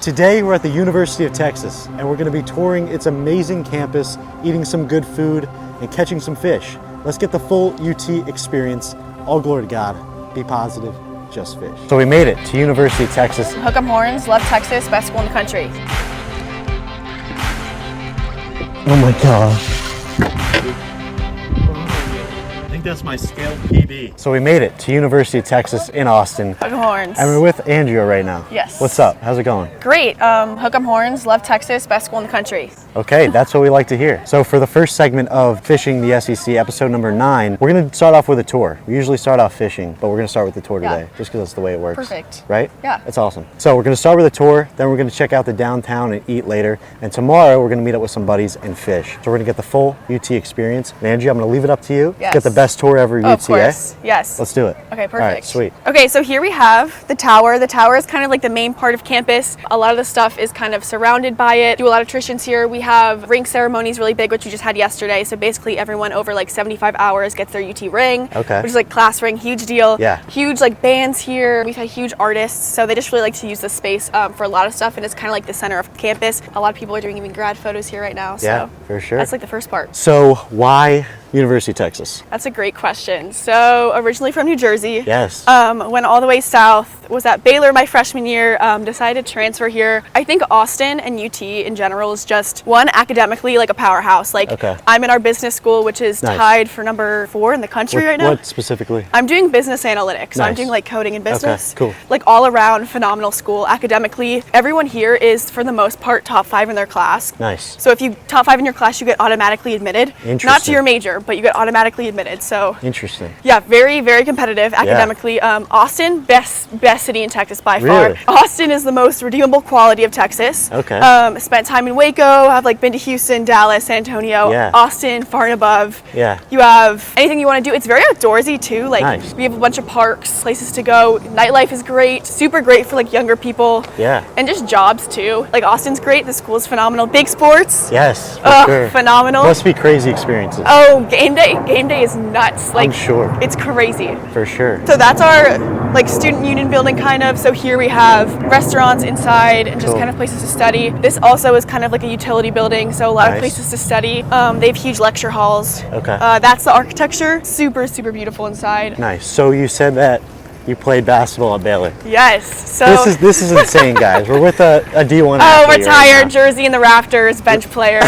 Today we're at the University of Texas and we're going to be touring its amazing campus, eating some good food and catching some fish. Let's get the full UT experience. All glory to God. Be positive, just fish. So we made it to University of Texas. Hook 'em horns, love Texas, best school in the country. Oh my gosh. I think that's my scaled PB. So we made it to University of Texas in Austin. Hook 'em horns. And we're with Andrea right now. Yes. What's up? How's it going? Great. Hook 'em horns, love Texas, best school in the country. Okay, that's what we like to hear. So for the first segment of Fishing the SEC, episode number 9, we're going to start off with a tour. We usually start off fishing, but we're going to start with the tour today, just because that's the way it works. Perfect. Right? Yeah. That's awesome. So we're going to start with a tour, then we're going to check out the downtown and eat later, and tomorrow we're going to meet up with some buddies and fish. So we're going to get the full UT experience. And Angie, I'm going to leave it up to you. Yes. Get the best tour ever UT, Of course. Yes. Let's do it. Okay, perfect. All right, sweet. Okay, so here we have the tower. The tower is kind of like the main part of campus. A lot of the stuff is kind of surrounded by it. Do a lot of traditions here. We have ring ceremonies really big, which we just had yesterday. So basically everyone over like 75 hours gets their UT ring, Okay. which is like class ring, huge deal. Yeah. Huge like bands here. We've had huge artists. So they just really like to use this space for a lot of stuff, and it's kind of like the center of campus. A lot of people are doing even grad photos here right now. Yeah, So for sure. that's like the first part. So why University of Texas? That's a great question. So originally from New Jersey. Yes. Went all the way south, was at Baylor my freshman year, decided to transfer here. I think Austin and UT in general is just, one, academically like a powerhouse. Like Okay. I'm in our business school, which is Nice. tied for number 4 in the country right now. What specifically? I'm doing business analytics. So I'm Nice. doing like coding and business. cool. Like all around phenomenal school. Academically, everyone here is for the most part top 5 in their class. Nice. So if you top 5 in your class, you get automatically admitted. Not to Interesting. your major, but you get automatically admitted. So Interesting. yeah, very, very competitive academically. Austin, best city in Texas by far. Really? Austin is the most redeemable quality of Texas. Okay. Spent time in Waco. I've like been to Houston, Dallas, San Antonio. Yeah. Austin, far and above. Yeah. You have anything you want to do. It's very outdoorsy too. Like Nice. we have a bunch of parks, places to go. Nightlife is great. Super great for like younger people. Yeah. And just jobs too. Like Austin's great. The school is phenomenal. Big sports. Yes, for Ugh, sure. phenomenal. Must be crazy experiences. Oh, game day. Game day is nuts. Like I'm sure. it's crazy. For sure. So that's our like student union building kind of. So here we have restaurants inside and just Cool. kind of places to study. This also is kind of like a utility building, so a lot Nice. of places to study. They have huge lecture halls. Okay. That's the architecture. Super, super beautiful inside. Nice. So you said that you played basketball at Baylor. Yes. So This is insane, guys. We're with a D1 oh, athlete retired, right jersey in the rafters, bench player.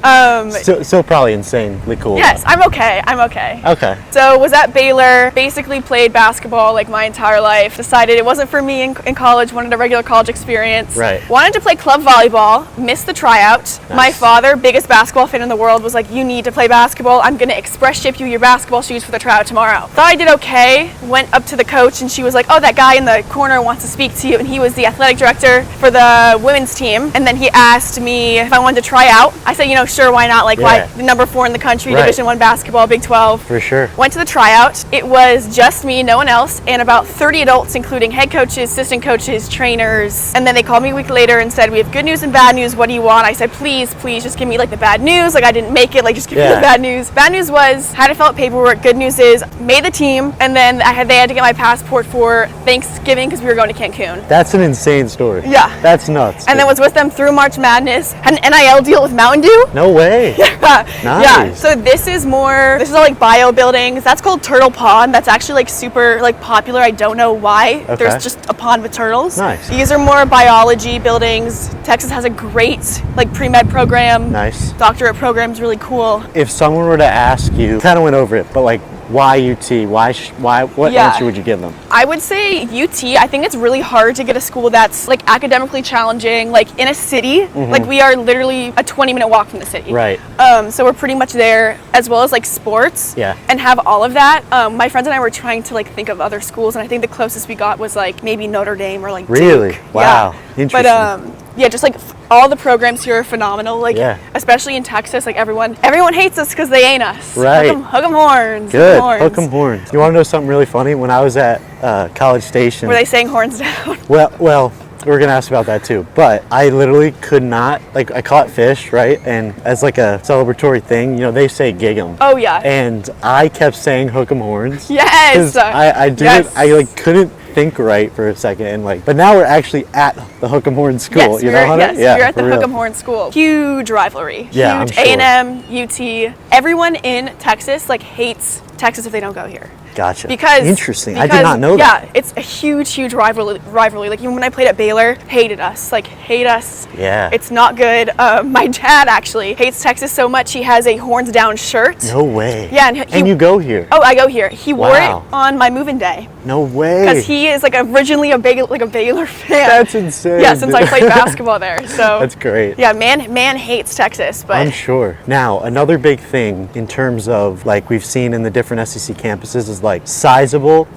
now. Still probably insanely cool. Yes, I'm okay. I'm okay. Okay. So was at Baylor, basically played basketball like my entire life. Decided it wasn't for me in college, wanted a regular college experience. Right. Wanted to play club volleyball, missed the tryout. Nice. My father, biggest basketball fan in the world, was like, you need to play basketball. I'm gonna express ship you your basketball shoes for the tryout tomorrow. Thought I did okay, went up to the coach and she was like, oh, that guy in the corner wants to speak to you. And he was the athletic director for the women's team. And then he asked me if I wanted to try out. I said, sure, why not? Like, Yeah. why number 4 in the country, Right. Division I basketball, Big 12. For sure. Went to the tryout. It was just me, no one else, and about 30 adults, including head coaches, assistant coaches, trainers. And then they called me a week later and said, we have good news and bad news. What do you want? I said, please, just give me like the bad news. Like I didn't make it, like just give me Yeah. the bad news. Bad news was, had to fill out paperwork. Good news is, made the team. And then they had to get my passport for Thanksgiving because we were going to Cancun. That's an insane story. Yeah. That's nuts. And then was with them through March Madness. Had an NIL deal with Mountain Dew. No way. Yeah. Nice. So this is all like bio buildings. That's called Turtle Pond. That's actually like super like popular. I don't know why. Okay. There's just a pond with turtles. Nice. These are more biology buildings. Texas has a great like pre-med program. Nice. Doctorate program's really cool. If someone were to ask you, kind of went over it, but like, why UT? Why? What Yeah. answer would you give them? I would say UT. I think it's really hard to get a school that's like academically challenging, like in a city. Like we are literally a 20-minute walk from the city. Right. So we're pretty much there, as well as like sports. Yeah. And have all of that. My friends and I were trying to like think of other schools, and I think the closest we got was like maybe Notre Dame or like Really? Duke. Wow. Yeah. Interesting. But yeah, just like all the programs here are phenomenal. Like Yeah. especially in Texas, like everyone hates us because they ain't us. Right. Hook 'em horns. Good. Hook 'em Hook 'em horns. You want to know something really funny? When I was at College Station. Were they saying horns down? Well, we're gonna ask about that too. But I literally could not, like, I caught fish, right? And as like a celebratory thing, they say gig 'em. Oh yeah. And I kept saying hook 'em horns. Yes. Because I didn't, Yes. I like couldn't think right for a second, and like, but now we're actually at the Hook 'em Horn School. Yes, you know, Hunter? yes, we're at the for real. Hook 'em Horn School. Huge rivalry. Yeah, huge. I'm sure. A&M, UT. Everyone in Texas like hates Texas if they don't go here. Gotcha. Because interesting. I did not know that. Yeah, it's a huge rivalry. Like even when I played at Baylor, hated us. Like hate us. Yeah. It's not good. My dad actually hates Texas so much he has a horns down shirt. No way. Yeah, and you go here. Oh, I go here. He wore Wow. it on my move-in day. No way. Because he is like originally a Baylor fan. That's insane. Yeah, since I played basketball there. So that's great. Yeah, man hates Texas, but I'm sure. Now, another big thing in terms of like we've seen in the different SEC campuses is like sizable,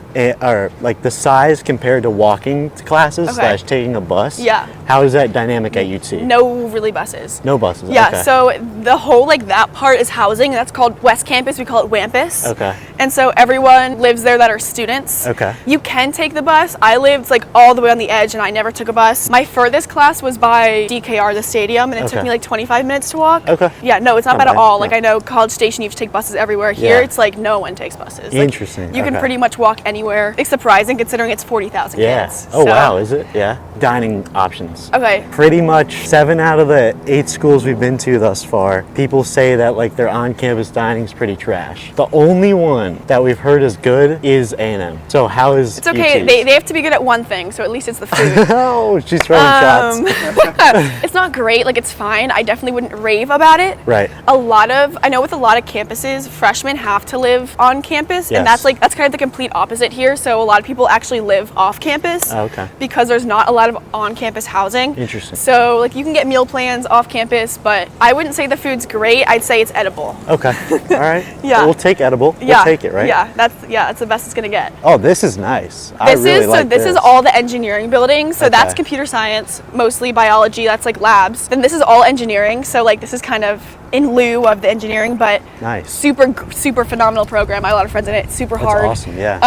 or like the size compared to walking to classes slash taking a bus. Yeah. How is that dynamic at UT? no really buses. No buses. Yeah, Okay. so the whole like that part is housing. That's called West Campus. We call it Wampus. Okay. And so everyone lives there that are students. Okay. You can take the bus. I lived like all the way on the edge and I never took a bus. My furthest class was by DKR, the stadium, and it took me like 25 minutes to walk. Okay. Yeah, no, it's not bad Okay. at all. Yeah. Like I know College Station, you have to take buses everywhere. Here, Yeah. it's like no one takes buses. Like, Interesting. you can Okay. pretty much walk anywhere. It's surprising considering it's 40,000 Yeah. kids. Oh So- wow, is it? Yeah. Dining options. Okay. Pretty much 7 out of the 8 schools we've been to thus far, people say that like their on-campus dining is pretty trash. The only one that we've heard is good is A&M. So how is It's okay. UT's? They have to be good at one thing, so at least it's the food. Oh, she's throwing shots. It's not great. Like it's fine. I definitely wouldn't rave about it. Right. I know with a lot of campuses, freshmen have to live on campus, Yes. and that's kind of the complete opposite here. So a lot of people actually live off campus. Oh, okay. Because there's not a lot of on-campus housing. Interesting. So like you can get meal plans off campus, but I wouldn't say the food's great. I'd say it's edible. Okay. All right. Yeah. We'll take edible. Yeah. We'll take it, right? Yeah. That's the best it's gonna get. Oh, this is nice. I really like This is all the engineering buildings. So that's Okay. computer science, mostly biology. That's like labs. Then this is all engineering. So like this is kind of in lieu of the engineering, but Nice. super phenomenal program. I have a lot of friends in it. Super That's hard. awesome, yeah.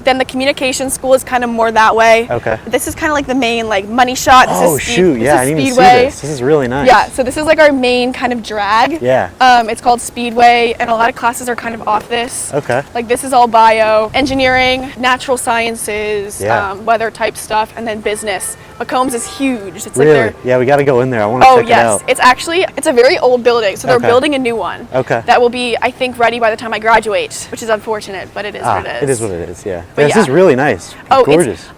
Then the communication school is kind of more that way. Okay. This is kind of like the main like money shot. This Oh is shoot, yeah, I didn't even see this. This is really nice. Yeah, so this is like our main kind of drag. Yeah. It's called Speedway, and a lot of classes are kind of off this. Okay. Like this is all bio, engineering, natural sciences, Yeah. weather type stuff, and then business. McCombs is huge. It's Really? like Yeah, we got to go in there. I want to oh check it yes, out. it's a very old building, so they're Okay. building a new one. Okay. That will be, I think, ready by the time I graduate, which is unfortunate, but it is what it is. It is what it is, yeah. But This yeah. is really nice. Oh, Gorgeous.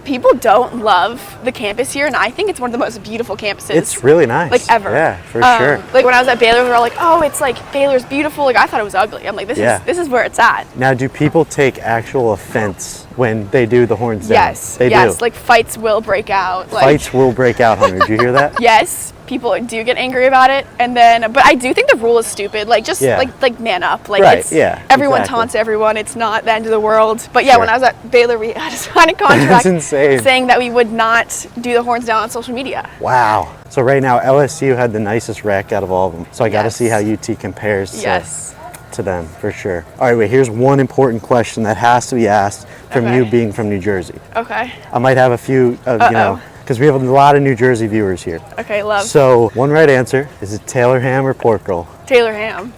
people don't love the campus here, and I think it's one of the most beautiful campuses. It's really nice. Like ever. Yeah, for sure. Like when I was at Baylor, we were all like, oh, it's like Baylor's beautiful. Like I thought it was ugly. I'm like, this is where it's at. Now, do people take actual offense when they do the horns down? Yes. They yes. do. Like fights will break out. Like, Fights will break out, Hunter. Did you hear that? Yes. People do get angry about it, and then, but I do think the rule is stupid. Like, just Yeah. like man up. Like, Right, it's, yeah, everyone exactly. taunts everyone. It's not the end of the world. But yeah, Sure. when I was at Baylor, we had to sign a contract That's insane. saying that we would not do the horns down on social media. Wow. So right now, LSU had the nicest rack out of all of them. So I got to Yes. see how UT compares Yes. to them, for sure. All right, wait, here's one important question that has to be asked from Okay. you being from New Jersey. Okay. I might have a few, because we have a lot of New Jersey viewers here. Okay. Love So, one right answer. Is it Taylor ham or pork roll? Taylor ham.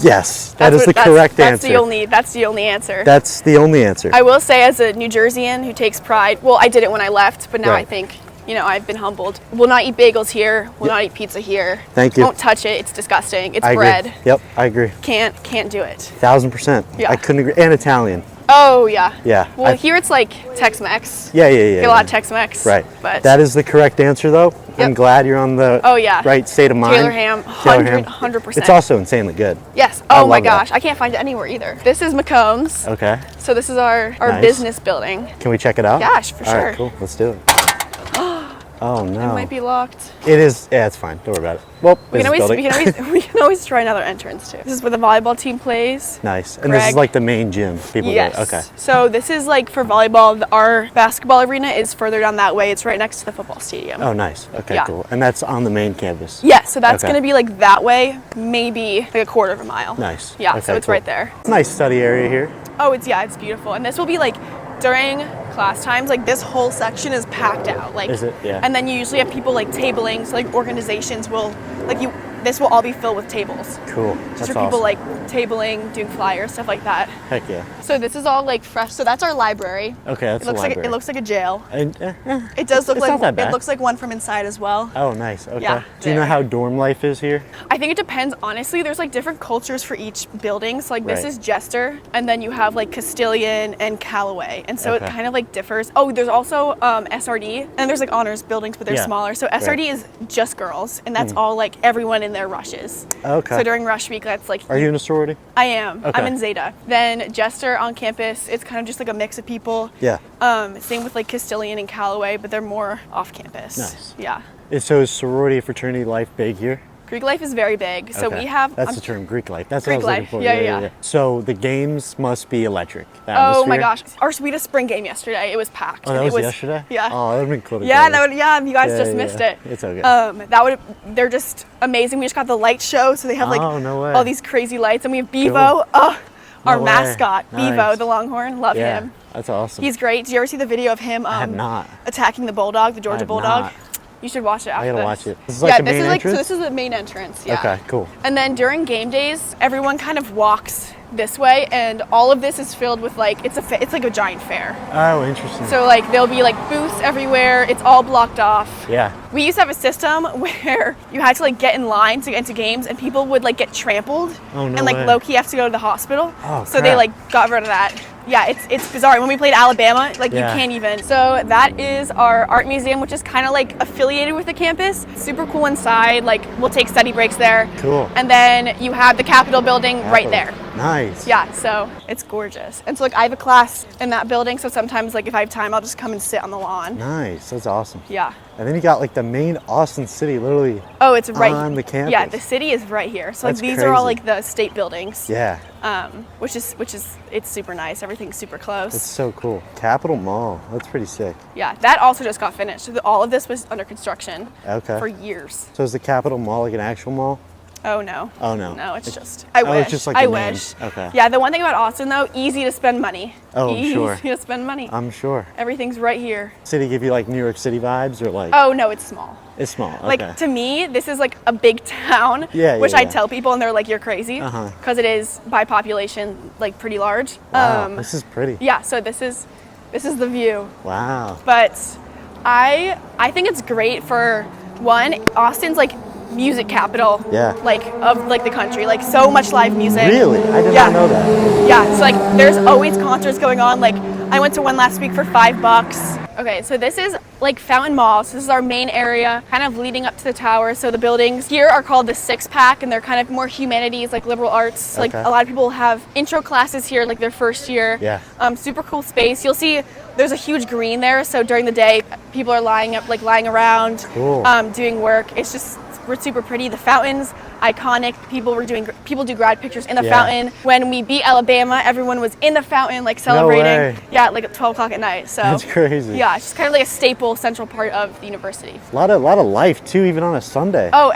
Yes, that is the That's- correct that's answer. That's the only answer. That's the only answer. I will say, as a New Jerseyan who takes pride, well, I did it when I left, but now I Right. think, I've been humbled. We'll not eat bagels here. We'll not eat pizza here. Thank you. Won't touch it. It's disgusting. It's I bread. agree. Yep, I agree. Can't do it. 1000%. Yeah. I couldn't agree. And Italian. Oh yeah. Yeah. Well, here it's like Tex-Mex. Yeah. Get a lot of Tex-Mex. Right. But that is the correct answer, though. I'm Yep. glad you're on the Oh, yeah. right state of mind. Taylor ham, Taylor ham. 100%. It's also insanely good. Yes. I Oh my love that. gosh. I can't find it anywhere either. This is McCombs. Okay. So this is our Nice. business building. Can we check it out? Yeah, for All sure. right, cool. Let's do it. Oh no. It might be locked. It is. Yeah, it's fine. Don't worry about it. Well, We can always try another entrance too. This is where the volleyball team plays. Nice. And this is Greg. like the main gym. People Yes. go. Okay. So this is like for volleyball. Our basketball arena is further down that way. It's right next to the football stadium. Oh, nice. Okay, Yeah. cool. And that's on the main campus. Yeah, so that's Okay. going to be like that way, maybe like a quarter of a mile. Nice. Yeah, Okay, so it's cool. right there. Nice study area here. Oh, it's beautiful. And this will be like during class times, like this whole section is packed out. Like, Is it? Yeah. And then you usually have people like tabling, so like organizations will, like this will all be filled with tables. Cool. Just That's for people awesome. like tabling, doing flyers, stuff like that. Heck yeah. So this is all like fresh. So that's our library. Okay, that's It looks the like library. it looks like a jail. And, It does look it's like not that bad. it looks like one from inside as well. Oh, nice. Okay. Yeah, Do you know there. how dorm life is here? I think it depends, honestly. There's like different cultures for each building. So like this Right. is Jester, and then you have like Castilian and Callaway, and so Okay. it kind of like differs. Oh, there's also SRD, and there's like honors buildings, but they're Yeah. smaller. So SRD is just girls, and that's all like everyone in their rushes. Okay. So during rush week, that's like Are you in a sorority? I am. Okay. I'm in Zeta. Then Jester on campus, it's kind of just like a mix of people. Yeah. Same with like Castilian and Callaway, but they're more off campus. Nice. Yeah. So is sorority fraternity life big here? Greek life is very big. So Okay. we have. That's the term, Greek life. That's Greek what I was life. looking for. Yeah. So the games must be electric. The Oh my atmosphere? gosh. Our sweetest spring game yesterday, it was packed. Oh, that and was it yesterday? Yeah. Oh, that would have been cool to Yeah, go. you guys Yeah, just yeah, missed yeah. it. It's okay. They're just amazing. We just got the light show, so they have like Oh, no way. all these crazy lights, and we have Bevo. Cool. Oh, our No way. mascot, Bevo, Nice. the Longhorn. Love Yeah, him. that's awesome. He's great. Did you ever see the video of him have not. attacking the bulldog, the Georgia have bulldog? not. You should watch it after I gotta this. watch it. This is like the this main is like so entrance? this is the main entrance. Yeah. Okay, cool. And then during game days, everyone kind of walks this way, and all of this is filled with like it's like a giant fair. Oh, interesting. So like there'll be like booths everywhere. It's all blocked off. Yeah. We used to have a system where you had to like get in line to get into games, and people would like get trampled, Oh, no and like way. low key have to go to the hospital. Oh, so they crap. like got rid of that. Yeah, it's bizarre. When we played Alabama, like Yeah. you can't even. So that is our art museum, which is kind of like affiliated with the campus. Super cool inside. Like we'll take study breaks there. Cool. And then you have the Capitol building right there. Nice. Yeah, so it's gorgeous. And so like I have a class in that building, so sometimes like if I have time, I'll just come and sit on the lawn. Nice. That's awesome. Yeah. And then you got like the main Austin city, literally. Oh, it's right on the campus. Yeah, the city is right here. So like That's these are all crazy. like the state buildings. Yeah. Which is it's super nice. Everything's super close. It's so cool. Capitol Mall. That's pretty sick. Yeah, that also just got finished. So all of this was under construction Okay. for years. So is the Capitol Mall like an actual mall? Oh no. Oh, no. No, it's just. I Oh, wish. it's just like I the name. wish. Okay. Yeah, the one thing about Austin though, easy to spend money. Oh, I'm easy sure. to spend money. I'm sure. Everything's right here. City give you like New York City vibes or like Oh no, it's small. it's small. Okay. Like to me, this is like a big town, Yeah, which yeah, I yeah. tell people, and they're like, "You're crazy," Uh-huh. because it is by population like pretty large. Wow, this is pretty. Yeah, so this is the view. Wow. But I think it's great for one. Austin's like music capital. Yeah. Like of like the country, like so much live music. Really? I did Yeah. not know that. Yeah, so like there's always concerts going on. Like I went to one last week for $5. Okay, so this is like Fountain Mall. So this is our main area, kind of leading up to the tower. So the buildings here are called the Six Pack, and they're kind of more humanities, like liberal arts. Like Okay. a lot of people have intro classes here, like their first year. Yeah. Super cool space. You'll see there's a huge green there. So during the day, people are lying around, Cool. doing work. We're super pretty. The fountain's iconic. People do grad pictures in the Yeah. fountain. When we beat Alabama, everyone was in the fountain, like celebrating. way. Yeah, like at 12 o'clock at night. So That's crazy. yeah, it's just kind of like a staple central part of the university. A lot of life too, even on a Sunday. Oh,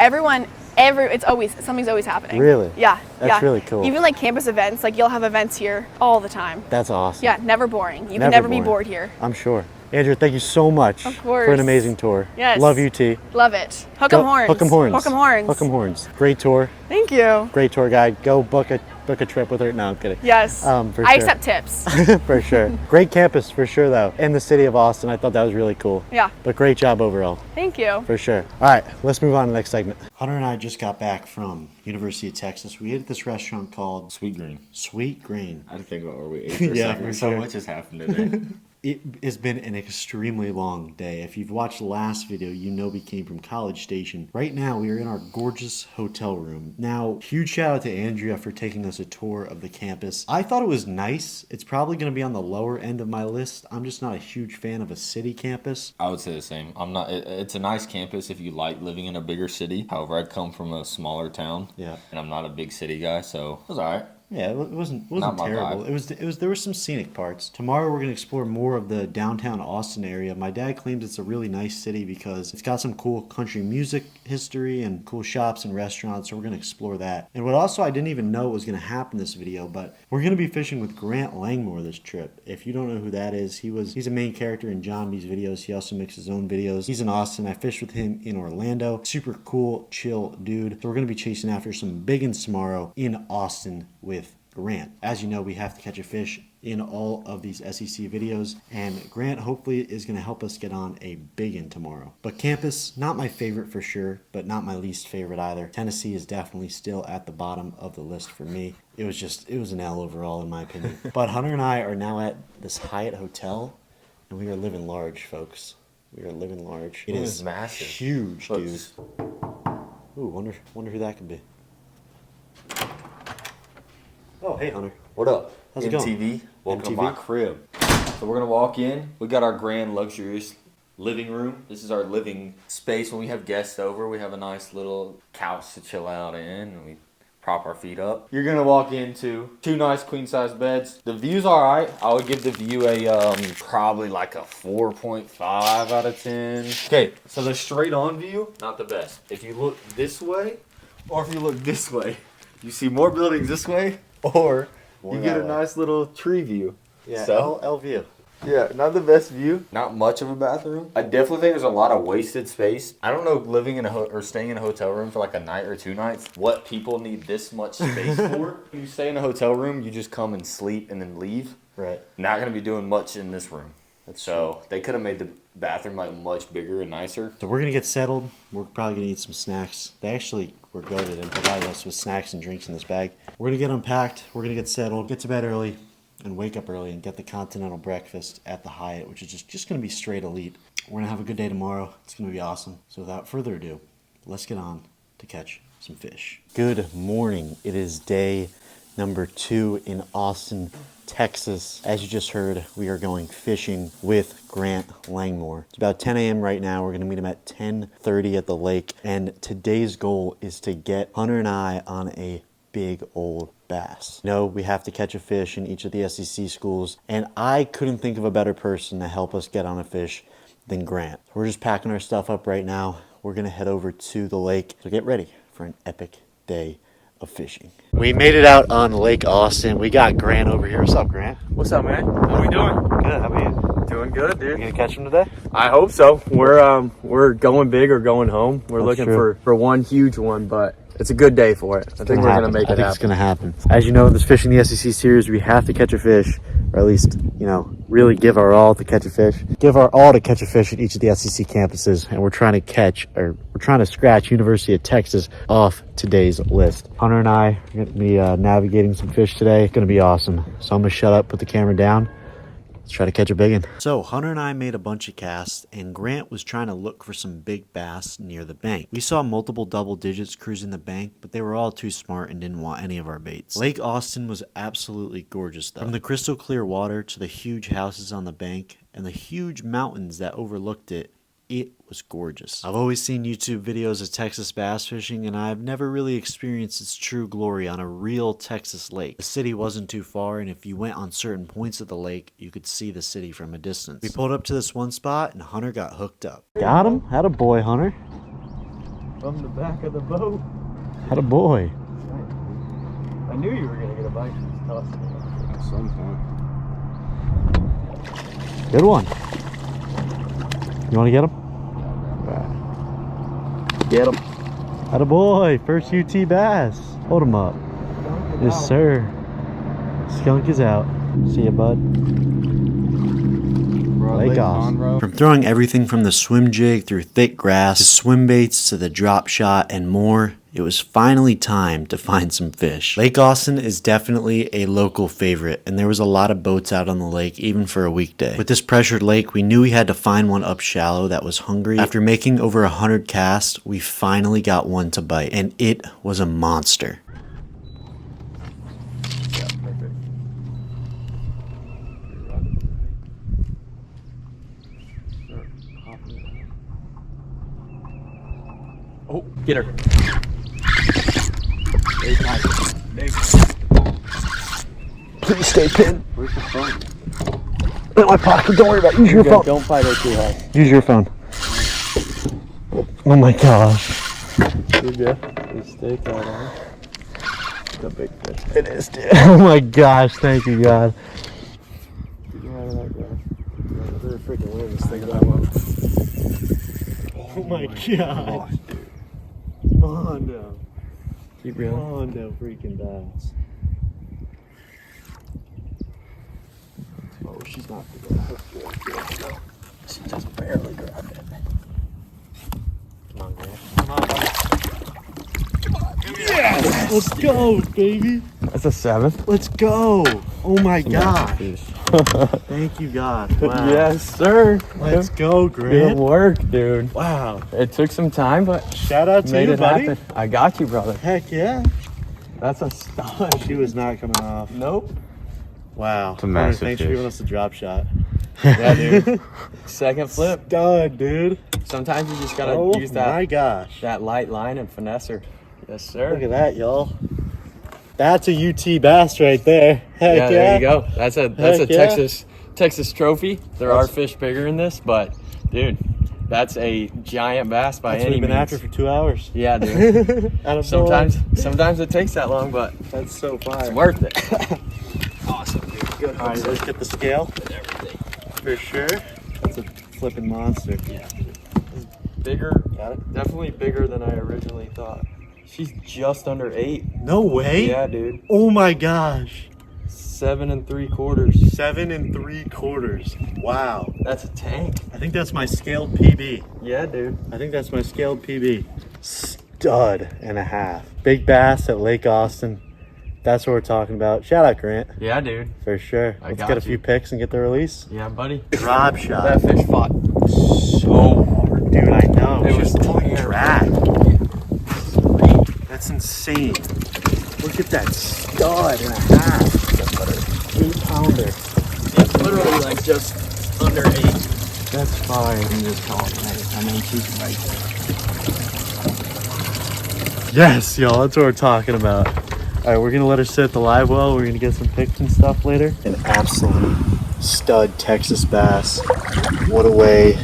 something's always happening. Really? Yeah. That's yeah. really cool. Even like campus events, like you'll have events here all the time. That's awesome. Yeah, never boring. You can Never never be boring. bored here. I'm sure. Andrew, thank you so much Of for an course. amazing tour. Yes. Love UT. Love it. Hook 'em horns. Hook 'em horns. Hook 'em horns. Hook 'em horns. Great tour. Thank you. Great tour guide. Go book a trip with her. No, I'm kidding. Yes. For I sure. accept tips. For sure. Great campus for sure though. In the city of Austin. I thought that was really cool. Yeah. But great job overall. Thank you. For sure. All right, let's move on to the next segment. Hunter and I just got back from University of Texas. We ate at this restaurant called Sweet Green. Sweet Green. I had to think about where we ate for a Yeah, second. for So sure. much has happened today. It has been an extremely long day. If you've watched the last video, you know we came from College Station. Right now, we are in our gorgeous hotel room. Now, huge shout out to Andrea for taking us a tour of the campus. I thought it was nice. It's probably going to be on the lower end of my list. I'm just not a huge fan of a city campus. I would say the same. I'm not. It's a nice campus if you like living in a bigger city. However, I come from a smaller town. Yeah. And I'm not a big city guy, so it was alright. Yeah, it wasn't Not my terrible. vibe. There were some scenic parts. Tomorrow we're gonna explore more of the downtown Austin area. My dad claims it's a really nice city because it's got some cool country music history and cool shops and restaurants. So we're gonna explore that. And what also I didn't even know was gonna happen in this video, but we're gonna be fishing with Grant Langmore this trip. If you don't know who that is, he's a main character in John B's videos. He also makes his own videos. He's in Austin. I fished with him in Orlando. Super cool, chill dude. So we're gonna be chasing after some biggins tomorrow in Austin with Grant. As you know, we have to catch a fish in all of these SEC videos, and Grant hopefully is going to help us get on a biggin tomorrow. But campus, not my favorite for sure, but not my least favorite either. Tennessee is definitely still at the bottom of the list for me. It was an L overall in my opinion. But Hunter and I are now at this Hyatt hotel, and we are living large, folks. We are living large. It is massive. Huge, dude. Ooh, wonder who that could be. Oh, hey, Hunter. What up? How's it going? MTV. Welcome to MTV? my crib. So we're gonna walk in. We got our grand luxurious living room. This is our living space. When we have guests over, we have a nice little couch to chill out in, and we prop our feet up. You're gonna walk into 2 nice queen size beds. The view's alright. I would give the view a probably like a 4.5 out of 10. Okay, so the straight on view, not the best. If you look this way, or if you look this way, you see more buildings this way, or you get a nice little tree view. Yeah, So, L view. yeah, not the best view. Not much of a bathroom. I definitely think there's a lot of wasted space. I don't know, living in or staying in a hotel room for like a night or 2 nights, what people need this much space for. When you stay in a hotel room, you just come and sleep and then leave. Right. Not gonna be doing much in this room. So they could have made the bathroom like much bigger and nicer. So we're gonna get settled. We're probably gonna eat some snacks. They actually were goated and provided us with snacks and drinks in this bag. We're gonna get unpacked. We're gonna get settled, get to bed early, and wake up early and get the continental breakfast at the Hyatt, which is just gonna be straight elite. We're gonna have a good day tomorrow. It's gonna be awesome. So without further ado, let's get on to catch some fish. Good morning. It is day number 2 in Austin, Texas. As you just heard, we are going fishing with Grant Langmore. It's about 10 a.m. right now. We're gonna meet him at 10:30 at the lake. And today's goal is to get Hunter and I on a big old bass. You know, we have to catch a fish in each of the SEC schools. And I couldn't think of a better person to help us get on a fish than Grant. We're just packing our stuff up right now. We're gonna head over to the lake. So get ready for an epic day of fishing. We made it out on Lake Austin. We got Grant over here. What's up, Grant? What's up, man? How we doing? Good. How about you? Doing good, You dude. gonna catch him today? I hope so. We're going big or going home. We're That's looking true. for one huge one, but it's a good day for it. I think we're gonna make I it think happen. it's gonna happen. As you know, in this Fishing the SEC series, we have to catch a fish, or at least, really give our all to catch a fish. Give our all to catch a fish at each of the SEC campuses, and we're trying to scratch University of Texas off today's list. Hunter and I are gonna be navigating some fish today. It's gonna be awesome. So I'm gonna shut up, put the camera down. Let's try to catch a big one. So Hunter and I made a bunch of casts, and Grant was trying to look for some big bass near the bank. We saw multiple double digits cruising the bank, but they were all too smart and didn't want any of our baits. Lake Austin was absolutely gorgeous though. From the crystal clear water to the huge houses on the bank and the huge mountains that overlooked it, it was gorgeous. I've always seen YouTube videos of Texas bass fishing, and I've never really experienced its true glory on a real Texas lake. The city wasn't too far, and if you went on certain points of the lake, you could see the city from a distance. We pulled up to this one spot, and Hunter got hooked up. Got him? Had a boy, Hunter. From the back of the boat. Had a boy. I knew you were gonna get a bite. At some point. Good one. You want to get him? Get him. Had a boy. First UT bass. Hold him up. Yes, sir. Skunk is out. See ya, bud. Lake Austin. From throwing everything from the swim jig through thick grass to swim baits to the drop shot and more, it was finally time to find some fish. Lake Austin is definitely a local favorite, and there was a lot of boats out on the lake even for a weekday. With this pressured lake, we knew we had to find one up shallow that was hungry. After making over 100 casts, we finally got one to bite, and it was a monster. Yeah, perfect. Oh, get her. Big. Please stay pinned. Where's your phone? In my pocket. Don't worry about it. Use your phone. Don't fight it too hard. Use your phone. Oh my gosh. You're good. You stay tight on. It's a big fish. It is, dude. Oh my gosh. Thank you, God. Get out of that, guy. They're freaking winning this thing that one. Oh my God. Mondo. Keep reeling. Mondo freaking bass. Oh, she's not the good. She just barely grabbed it. Come on, Grant. Come on, buddy. Yes! Let's go, baby. That's a 7. Let's go. Oh my gosh. Fish. Thank you, God. Wow. Yes, sir. Let's go, Good Grant. work, dude. Wow. It took some time, but Shout out to made you, it buddy. happen. I got you, brother. Heck yeah. That's a stud. She was not coming off. Nope. Wow. It's a massive Thanks for fish. giving us a drop shot. Yeah, dude. Second flip. Stud, dude. Sometimes you just gotta Oh use my that gosh. light line and finesse her. Yes, sir. Look at that, y'all. That's a UT bass right there. Heck Yeah, there you go. That's a Heck yeah. Texas trophy. There are fish bigger in this, but dude, that's a giant bass by That's what any we've been means. after for 2 hours. Yeah, dude. Out of Sometimes it takes that long, but That's so fire. it's worth it. Awesome, dude. Good. All right, let's get the scale. For sure. That's a flipping monster. Bigger. Got it? Definitely bigger than I originally thought. She's just under 8. No way. Yeah, dude. Oh my gosh. 7 3/4. 7 3/4. Wow. That's a tank. I think that's my scaled PB. Yeah, dude. I think that's my scaled PB. Stud and a half. Big bass at Lake Austin. That's what we're talking about. Shout out Grant. Yeah, dude. For sure. I Let's got get a you. few pics and get the release. Yeah, buddy. Drop shot. That fish fought So hard. Dude, I know. It was Just terrible. drag. That's insane. Look at that stud and a half. 8-pounder. It's literally like just under 8. That's fire. And just call it nice. I mean, she's right Yes, y'all, that's what we're talking about. All right, we're gonna let her sit at the live well. We're gonna get some pics and stuff later. An absolute stud Texas bass. What a way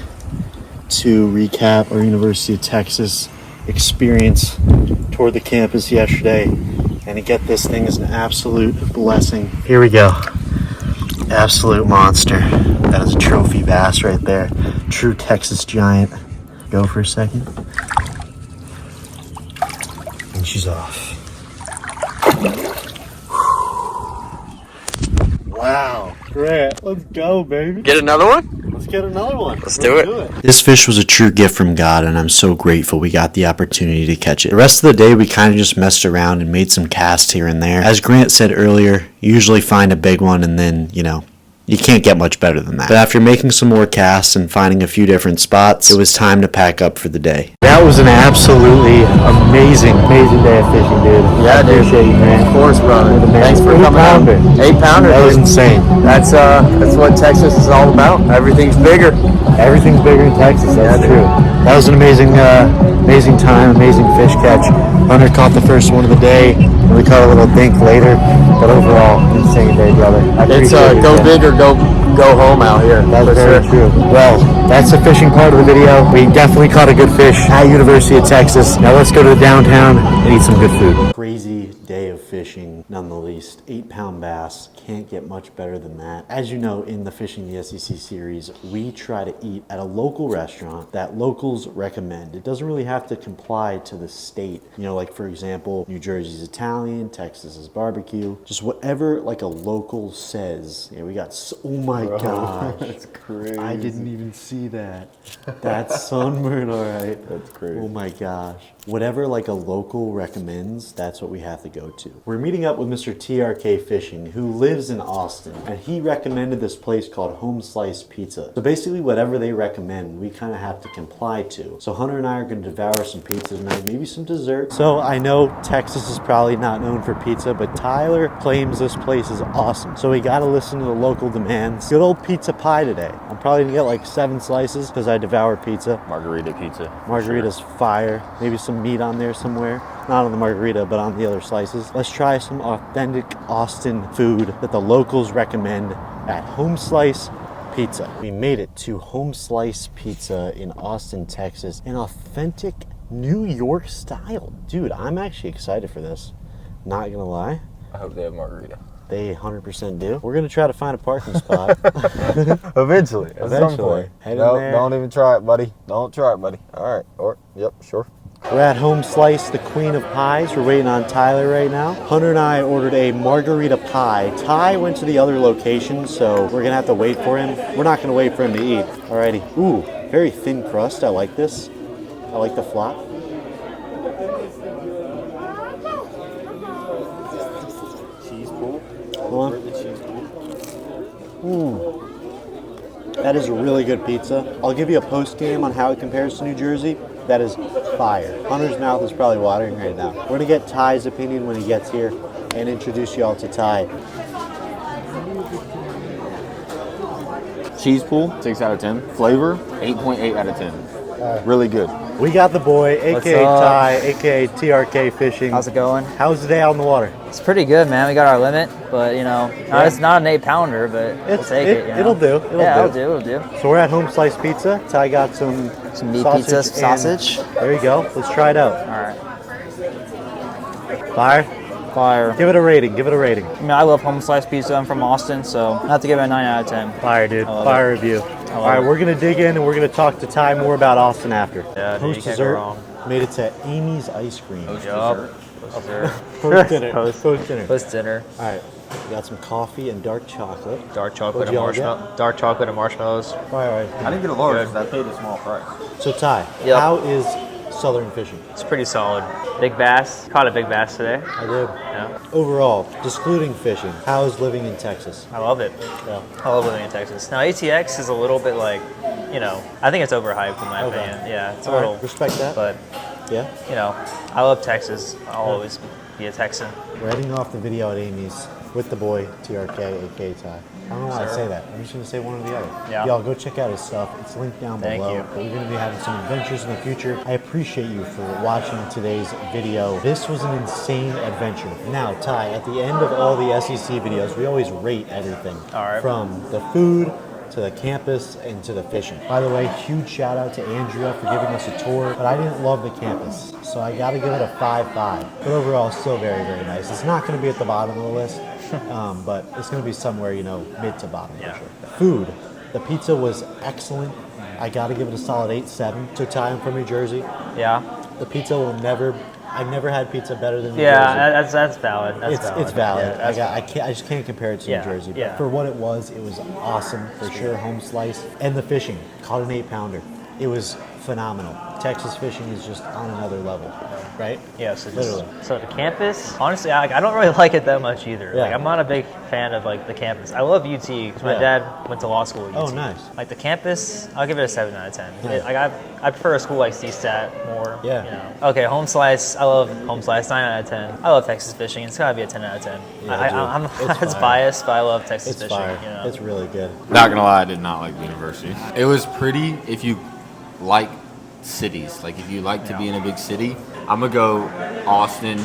to recap our University of Texas experience toward the campus yesterday. And to get this thing is an absolute blessing. Here we go. Absolute monster. That is a trophy bass right there. True Texas giant. Go for a second. And she's off. Wow. Grant, let's go, baby. Get another one? Let's get another one. Let's do it. This fish was a true gift from God, and I'm so grateful we got the opportunity to catch it. The rest of the day, we kind of just messed around and made some casts here and there. As Grant said earlier, you usually find a big one, and then, you can't get much better than that. But after making some more casts and finding a few different spots, it was time to pack up for the day. That was an absolutely amazing day of fishing, dude. Yeah, dude. Appreciate you, man. Of course, brother. You're the man. Thanks for coming out. 8-pounder, That was dude. insane. That's what Texas is all about. Everything's bigger. Everything's bigger in Texas. That's true. That was an amazing time, amazing fish catch. Hunter caught the first one of the day, and we caught a little dink later. But overall, insane day, brother. It's go big or go home out here. That's for very sure. true. Well, that's the fishing part of the video. We definitely caught a good fish at University of Texas. Now let's go to the downtown and eat some good food. Crazy day of fishing, none the least. 8-pound bass. Can't get much better than that. As you know, in the Fishing the SEC series, we try to eat at a local restaurant that locals recommend. It doesn't really have to comply to the state. Like for example, New Jersey's Italian, Texas is barbecue. Just whatever like a local says. Yeah, we got, oh my gosh. That's crazy. I didn't even see that. That's sunburn, all right. That's crazy. Oh my gosh. Whatever like a local recommends, that's what we have to go to. We're meeting up with Mr. TRK Fishing, who lives in Austin, and he recommended this place called Home Slice Pizza. So basically whatever they recommend, we kind of have to comply to. So Hunter and I are going to devour some pizza tonight, maybe some dessert. So I know Texas is probably not known for pizza, but Tyler claims this place is awesome. So we got to listen to the local demands. good old pizza pie today. I'm probably gonna get like 7 slices because I devour pizza. Margarita pizza. Margarita's fire. Maybe some meat on there somewhere. Not on the margarita, but on the other slices. Let's try some authentic Austin food that the locals recommend at Home Slice Pizza. We made it to Home Slice Pizza in Austin, Texas. An authentic New York style. Dude, I'm actually excited for this. Not gonna lie. I hope they have margarita. They 100% do. We're gonna try to find a parking spot. Eventually. At some point. Head in No, there. don't even try it, buddy. Don't try it, buddy. All right. Or, yep, sure. We're at Home Slice, the queen of pies. We're waiting on Tyler right now. Hunter and I ordered a margarita pie. Ty went to the other location, so we're gonna have to wait for him. We're not gonna wait for him to eat. Alrighty. Ooh, very thin crust. I like this. I like the flop. Cheese pool. Hold on. The cheese pool. That is a really good pizza. I'll give you a post game on how it compares to New Jersey. That is fire. Hunter's mouth is probably watering right now. We're gonna get Ty's opinion when he gets here and introduce you all to Ty. Cheese pool, 6 out of 10. Flavor, 8.8 out of 10. Really good. We got the boy, aka up? Ty, aka TRK Fishing. How's it going? How's the day out on the water? It's pretty good, man. We got our limit, but it's not an 8-pounder, but we'll take it. You know? It'll do. It'll do. So we're at Home Slice Pizza. Ty got some meat sausage pizza, and- sausage. There you go. Let's try it out. All right. Fire. Fire. Give it a rating. Give it a rating. I mean, I love home slice pizza. I'm from Austin, so I have to give it a 9 out of 10. Fire, dude. love Fire review. All right, we're gonna dig in and we're gonna talk to Ty more about Austin after. Yeah, dude, Post you can't go dessert wrong. made it to Amy's Ice Cream. Yup. Post dinner. Post- Post dinner. Post dinner. All right, we got some coffee and dark chocolate. Dark chocolate What'd and y'all marshmallow. Dark chocolate and marshmallows. All right. I didn't get a large because I paid a small price. So Ty, Yep. how is Southern fishing? It's pretty solid. Big bass. Caught a big bass today. I did. Yeah. Overall, excluding fishing, how is living in Texas? I love it. Yeah. I love living in Texas. Now ATX is a little bit like, I think it's overhyped in my Okay. opinion. Yeah, it's a All right, little. respect that. But Yeah. I love Texas. I'll always be a Texan. We're heading off the video at Amy's with the boy TRK, aka Ty. I don't know why I Sir. say that. I'm just gonna say one or the other. Yeah. Y'all go check out his stuff. It's linked down Thank below. you. But we're gonna be having some adventures in the future. I appreciate you for watching today's video. This was an insane adventure. Now, Ty, at the end of all the SEC videos, we always rate everything. All right. From the food to the campus and to the fishing. By the way, huge shout out to Andrea for giving us a tour, but I didn't love the campus, so I gotta give it a 5.5. But overall, still very, very nice. It's not gonna be at the bottom of the list, but it's gonna be somewhere, mid to bottom Yeah. for sure. Food, the pizza was excellent. I gotta give it a solid 8.7. So Ty, I'm from New Jersey. Yeah. The pizza I've never had pizza better than New Jersey. Yeah, that's valid. It's valid. Yeah, I just can't compare it to Yeah, New Jersey. But yeah. for what it was awesome for sure. Home slice and the fishing. Caught an 8-pounder. It was phenomenal. Texas fishing is just on another level, right? Yeah, so Literally. So the campus, honestly, I don't really like it that much either. Yeah. Like, I'm not a big fan of the campus. I love UT because my Yeah. dad went to law school at UT. Oh, nice. Like the campus, I'll give it a 7 out of 10. Nice. I prefer a school like CSTAT more. Yeah. Okay, home slice. I love home slice. 9 out of 10. I love Texas fishing. It's gotta be a 10 out of 10. Yeah, dude. I'm It's it's fire. biased, but I love Texas It's fishing. fire. You know? It's really good. Not gonna lie, I did not like the university. It was pretty if you like cities. Like if you like to be in a big city, I'm gonna go Austin.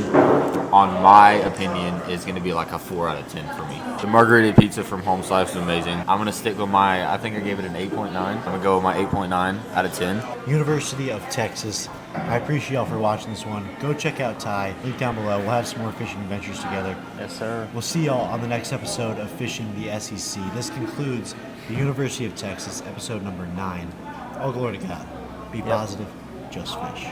On my opinion, is gonna be like a 4 out of 10 for me. The margarita pizza from Home Slice was amazing. I'm gonna stick with I think I gave it an 8.9. I'm gonna go with my 8.9 out of 10. University of Texas. I appreciate y'all for watching this one. Go check out Ty. Link down below. We'll have some more fishing adventures together. Yes, sir. We'll see y'all on the next episode of Fishing the SEC. This concludes the University of Texas, episode number 9. All glory to God. Be positive, just fish.